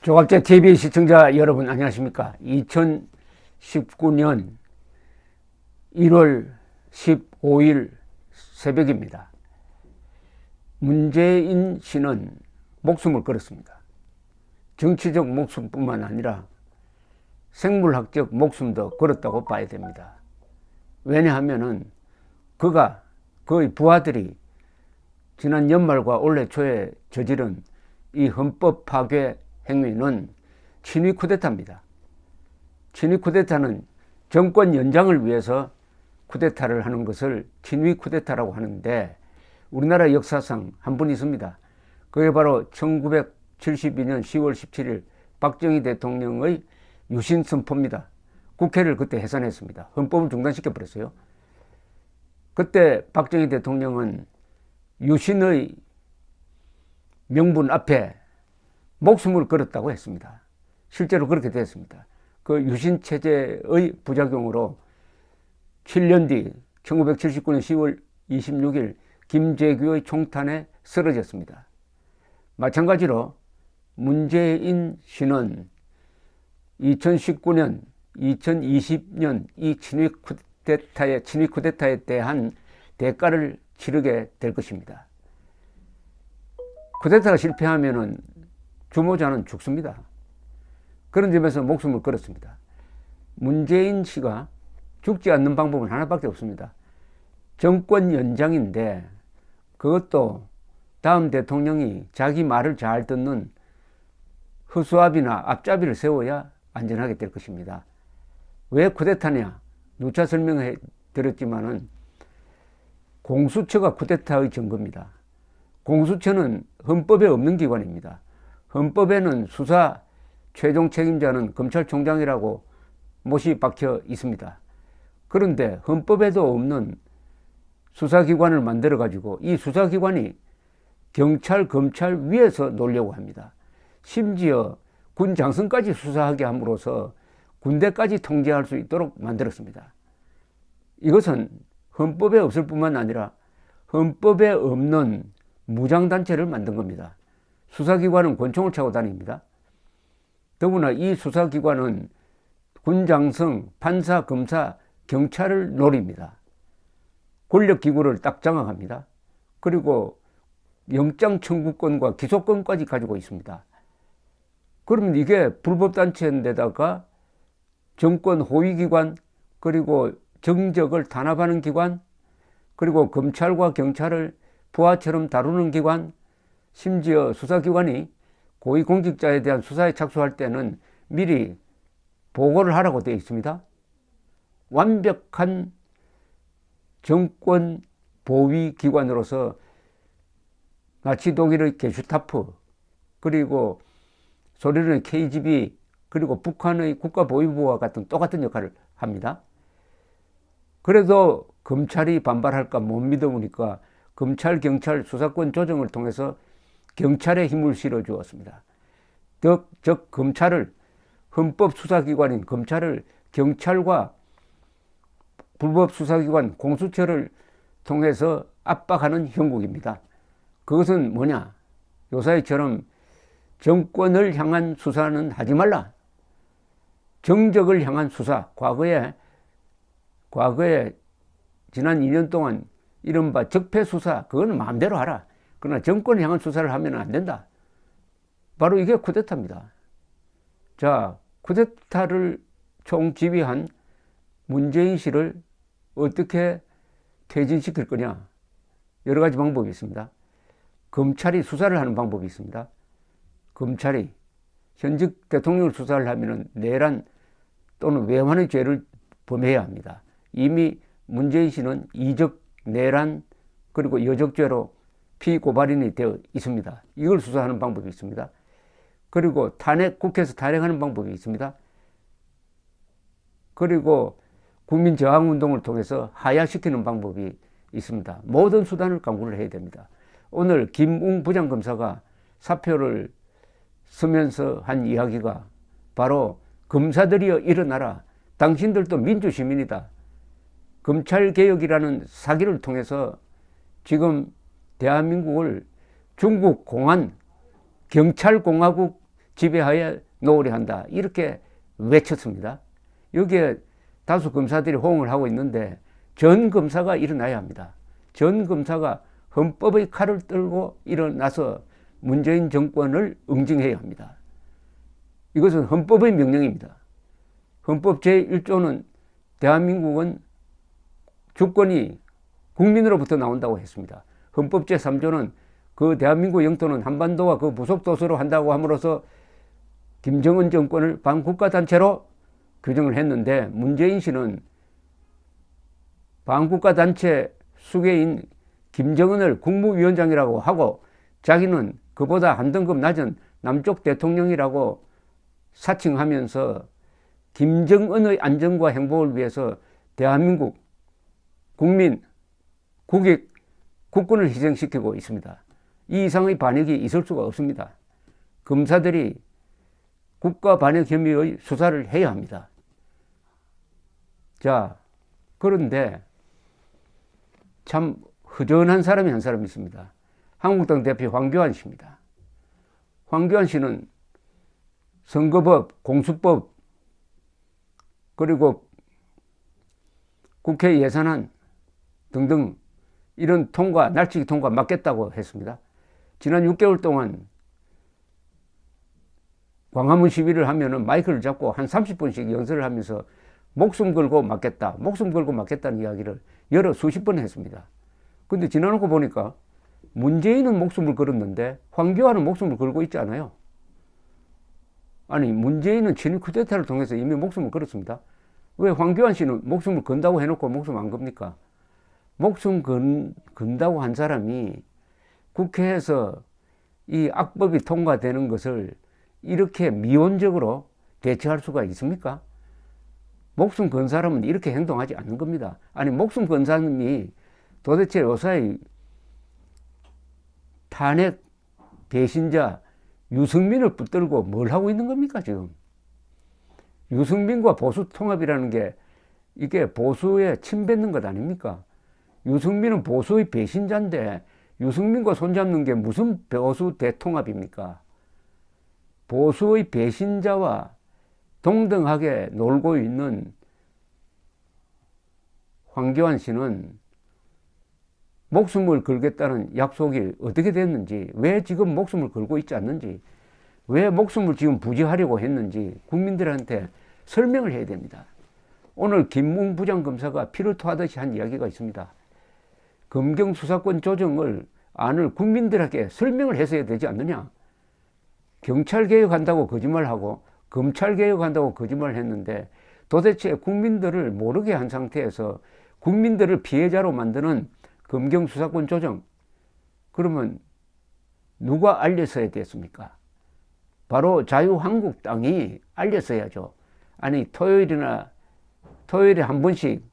조갑제 TV 시청자 여러분 안녕하십니까? 2019년 1월 15일 새벽입니다. 문재인 씨는 목숨을 걸었습니다. 정치적 목숨뿐만 아니라 생물학적 목숨도 걸었다고 봐야 됩니다. 왜냐하면은 그의 부하들이 지난 연말과 올해 초에 저지른 이 헌법 파괴 행위는 친위 쿠데타입니다. 친위 쿠데타는 정권 연장을 위해서 쿠데타를 하는 것을 친위 쿠데타라고 하는데, 우리나라 역사상 한 분 있습니다. 그게 바로 1972년 10월 17일 박정희 대통령의 유신 선포입니다. 국회를 그때 해산했습니다. 헌법을 중단시켜 버렸어요. 그때 박정희 대통령은 유신의 명분 앞에 목숨을 걸었다고 했습니다. 실제로 그렇게 됐습니다. 그 유신 체제의 부작용으로 7년 뒤 1979년 10월 26일 김재규의 총탄에 쓰러졌습니다. 마찬가지로 문재인 씨는 2019년, 2020년 이 친위 쿠데타에 대한 대가를 치르게 될 것입니다. 쿠데타가 실패하면은 주모자는 죽습니다. 그런 점에서 목숨을 걸었습니다. 문재인 씨가 죽지 않는 방법은 하나밖에 없습니다. 정권 연장인데 그것도 다음 대통령이 자기 말을 잘 듣는 허수아비나 앞잡이를 세워야 안전하게 될 것입니다. 왜 쿠데타냐? 누차 설명해 드렸지만은 공수처가 쿠데타의 증거입니다. 공수처는 헌법에 없는 기관입니다. 헌법에는 수사 최종 책임자는 검찰총장이라고 못이 박혀 있습니다. 그런데 헌법에도 없는 수사기관을 만들어 가지고 이 수사기관이 경찰, 검찰 위에서 놓으려고 합니다. 심지어 군 장성까지 수사하게 함으로써 군대까지 통제할 수 있도록 만들었습니다. 이것은 헌법에 없을 뿐만 아니라 헌법에 없는 무장단체를 만든 겁니다. 수사기관은 권총을 차고 다닙니다. 더구나 이 수사기관은 군장성, 판사, 검사, 경찰을 노립니다. 권력기구를 딱 장악합니다. 그리고 영장 청구권과 기소권까지 가지고 있습니다. 그러면 이게 불법단체인데다가 정권 호위기관, 그리고 정적을 탄압하는 기관, 그리고 검찰과 경찰을 부하처럼 다루는 기관, 심지어 수사기관이 고위공직자에 대한 수사에 착수할 때는 미리 보고를 하라고 되어 있습니다. 완벽한 정권 보위 기관으로서 나치 독일의 게슈타프, 그리고 소련의 KGB, 그리고 북한의 국가보위부와 같은 똑같은 역할을 합니다. 그래도 검찰이 반발할까 못 믿어보니까 검찰, 경찰 수사권 조정을 통해서 경찰에 힘을 실어 주었습니다. 즉 검찰을, 헌법 수사기관인 검찰을 경찰과 불법 수사기관 공수처를 통해서 압박하는 형국입니다. 그것은 뭐냐? 요사이처럼 정권을 향한 수사는 하지 말라. 정적을 향한 수사. 과거에 지난 2년 동안 이른바 적폐수사, 그거는 마음대로 하라. 그러나 정권을 향한 수사를 하면 안 된다. 바로 이게 쿠데타입니다. 자, 쿠데타를 총지휘한 문재인 씨를 어떻게 퇴진시킬 거냐? 여러 가지 방법이 있습니다. 검찰이 수사를 하는 방법이 있습니다. 검찰이 현직 대통령을 수사를 하면은 내란 또는 외환의 죄를 범해야 합니다. 이미 문재인 씨는 이적, 내란, 그리고 여적죄로 피고발인이 되어 있습니다. 이걸 수사하는 방법이 있습니다. 그리고 국회에서 탄핵하는 방법이 있습니다. 그리고 국민저항운동을 통해서 하야시키는 방법이 있습니다. 모든 수단을 강구를 해야 됩니다. 오늘 김웅 부장검사가 사표를 쓰면서 한 이야기가 바로 검사들이여 일어나라. 당신들도 민주시민이다. 검찰개혁이라는 사기를 통해서 지금 대한민국을 중국 공안, 경찰공화국 지배하에 노을이 한다. 이렇게 외쳤습니다. 여기에 다수 검사들이 호응을 하고 있는데 전 검사가 일어나야 합니다. 전 검사가 헌법의 칼을 들고 일어나서 문재인 정권을 응징해야 합니다. 이것은 헌법의 명령입니다. 헌법 제1조는 대한민국은 주권이 국민으로부터 나온다고 했습니다. 헌법 제3조는 그 대한민국 영토는 한반도와 그 부속 도서로 한다고 함으로써 김정은 정권을 반국가단체로 규정을 했는데 문재인 씨는 반국가단체 수괴인 김정은을 국무위원장이라고 하고 자기는 그보다 한 등급 낮은 남쪽 대통령이라고 사칭하면서 김정은의 안전과 행복을 위해서 대한민국 국민, 국익, 국군을 희생시키고 있습니다. 이 이상의 반역이 있을 수가 없습니다. 검사들이 국가 반역 혐의의 수사를 해야 합니다. 자, 그런데 참 허전한 사람이 한 사람 있습니다. 한국당 대표 황교안 씨입니다. 황교안 씨는 선거법, 공수법, 그리고 국회 예산안 등등 이런 통과, 날치기 통과 막겠다고 했습니다. 지난 6개월 동안 광화문 시위를 하면은 마이크를 잡고 한 30분씩 연설을 하면서 목숨 걸고 막겠다, 목숨 걸고 막겠다는 이야기를 여러 수십 번 했습니다. 근데 지나놓고 보니까 문재인은 목숨을 걸었는데 황교안은 목숨을 걸고 있지 않아요. 아니, 문재인은 친일 쿠데타를 통해서 이미 목숨을 걸었습니다. 왜 황교안 씨는 목숨을 건다고 해놓고 목숨 안 겁니까? 목숨 건다고 한 사람이 국회에서 이 악법이 통과되는 것을 이렇게 미온적으로 대처할 수가 있습니까? 목숨 건 사람은 이렇게 행동하지 않는 겁니다. 아니, 목숨 건 사람이 도대체 요사이 탄핵 배신자 유승민을 붙들고 뭘 하고 있는 겁니까, 지금? 유승민과 보수 통합이라는 게 이게 보수에 침뱉는 것 아닙니까? 유승민은 보수의 배신자인데 유승민과 손잡는 게 무슨 보수 대통합입니까? 보수의 배신자와 동등하게 놀고 있는 황교안 씨는 목숨을 걸겠다는 약속이 어떻게 됐는지, 왜 지금 목숨을 걸고 있지 않는지, 왜 목숨을 지금 부지하려고 했는지 국민들한테 설명을 해야 됩니다. 오늘 김웅 부장검사가 피를 토하듯이 한 이야기가 있습니다. 검경 수사권 조정을 안을 국민들에게 설명을 했어야 되지 않느냐. 경찰 개혁한다고 거짓말하고 검찰 개혁한다고 거짓말을 했는데 도대체 국민들을 모르게 한 상태에서 국민들을 피해자로 만드는 검경 수사권 조정, 그러면 누가 알렸어야 됐습니까? 바로 자유한국당이 알렸어야죠. 아니, 토요일에 한 번씩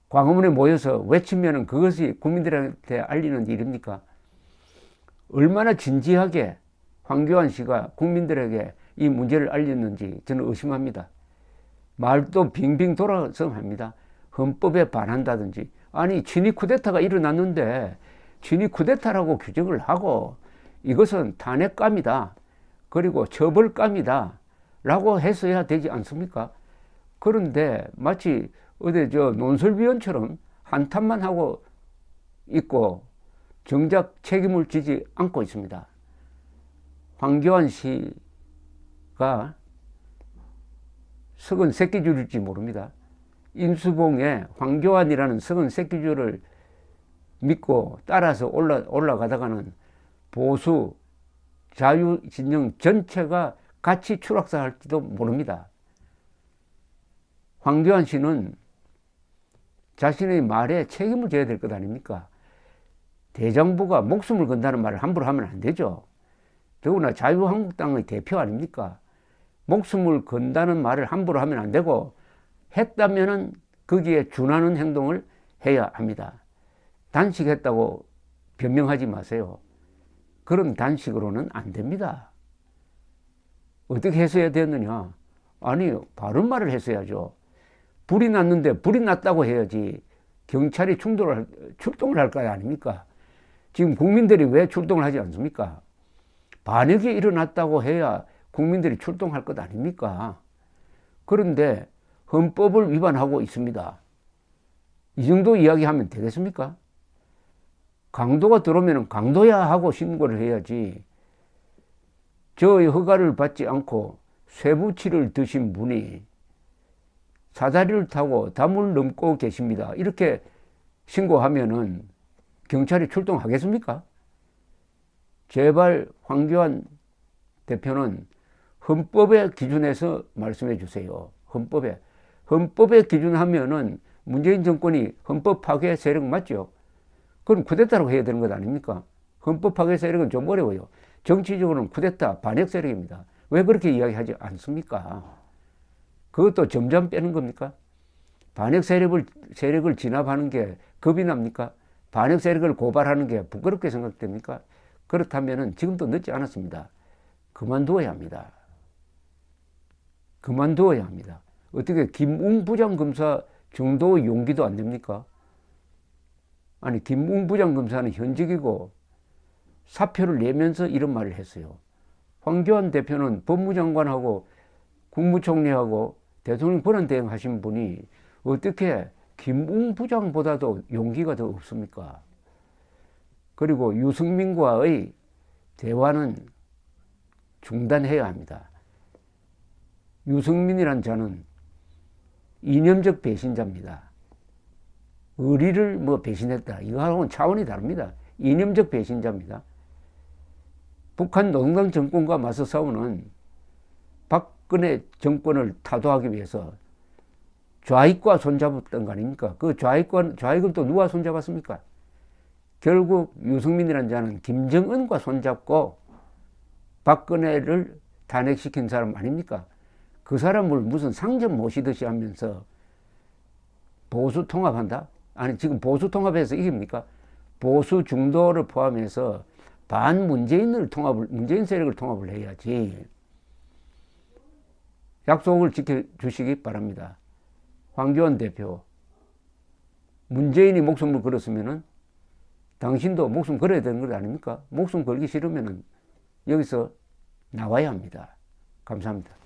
광화문에 모여서 외치면은 그것이 국민들한테 알리는 일입니까? 얼마나 진지하게 황교안 씨가 국민들에게 이 문제를 알렸는지 저는 의심합니다. 말도 빙빙 돌아서 합니다. 헌법에 반한다든지. 아니, 친일 쿠데타가 일어났는데 친일 쿠데타라고 규정을 하고 이것은 탄핵감이다, 그리고 처벌감이다 라고 했어야 되지 않습니까? 그런데 마치 어디 논설위원처럼 한탄만 하고 있고 정작 책임을 지지 않고 있습니다. 황교안 씨가 썩은 새끼줄일지 모릅니다. 인수봉에 황교안이라는 썩은 새끼줄을 믿고 따라서 올라가다가는 보수 자유진영 전체가 같이 추락사할지도 모릅니다. 황교안 씨는 자신의 말에 책임을 져야 될 것 아닙니까? 대정부가 목숨을 건다는 말을 함부로 하면 안 되죠. 더구나 자유한국당의 대표 아닙니까? 목숨을 건다는 말을 함부로 하면 안 되고 했다면은 거기에 준하는 행동을 해야 합니다. 단식했다고 변명하지 마세요. 그런 단식으로는 안 됩니다. 어떻게 했어야 됐느냐? 아니, 바른 말을 했어야죠. 불이 났는데 불이 났다고 해야지 경찰이 출동을 할 거 아닙니까? 지금 국민들이 왜 출동을 하지 않습니까? 반역이 일어났다고 해야 국민들이 출동할 것 아닙니까? 그런데 헌법을 위반하고 있습니다. 이 정도 이야기하면 되겠습니까? 강도가 들어오면 강도야 하고 신고를 해야지. 저의 허가를 받지 않고 쇠붙이를 드신 분이 사다리를 타고 담을 넘고 계십니다. 이렇게 신고하면은 경찰이 출동하겠습니까? 제발 황교안 대표는 헌법의 기준에서 말씀해 주세요. 헌법의 기준하면은 문재인 정권이 헌법 파괴 세력 맞죠? 그럼 쿠데타라고 해야 되는 것 아닙니까? 헌법 파괴 세력은 좀 어려워요. 정치적으로는 쿠데타 반역 세력입니다. 왜 그렇게 이야기하지 않습니까? 그것도 점점 빼는 겁니까? 반역 세력을 진압하는 게 겁이 납니까? 반역 세력을 고발하는 게 부끄럽게 생각됩니까? 그렇다면 지금도 늦지 않았습니다. 그만두어야 합니다. 그만두어야 합니다. 어떻게 김웅 부장검사 정도 용기도 안 됩니까? 아니, 김웅 부장검사는 현직이고 사표를 내면서 이런 말을 했어요. 황교안 대표는 법무장관하고 국무총리하고 대통령 권한대행 하신 분이 어떻게 김웅 부장보다도 용기가 더 없습니까? 그리고 유승민과의 대화는 중단해야 합니다. 유승민이란 자는 이념적 배신자입니다. 의리를 배신했다. 이거하고는 차원이 다릅니다. 이념적 배신자입니다. 북한 노동당 정권과 맞서 싸우는 박근혜 정권을 타도하기 위해서 좌익과 손잡았던 거 아닙니까? 그 좌익은 또 누가 손잡았습니까? 결국 유승민이라는 자는 김정은과 손잡고 박근혜를 탄핵시킨 사람 아닙니까? 그 사람을 무슨 상점 모시듯이 하면서 보수 통합한다? 아니, 지금 보수 통합해서 이깁니까? 보수 중도를 포함해서 문재인 세력을 통합을 해야지. 약속을 지켜주시기 바랍니다. 황교안 대표, 문재인이 목숨을 걸었으면은 당신도 목숨 걸어야 되는 것 아닙니까? 목숨 걸기 싫으면은 여기서 나와야 합니다. 감사합니다.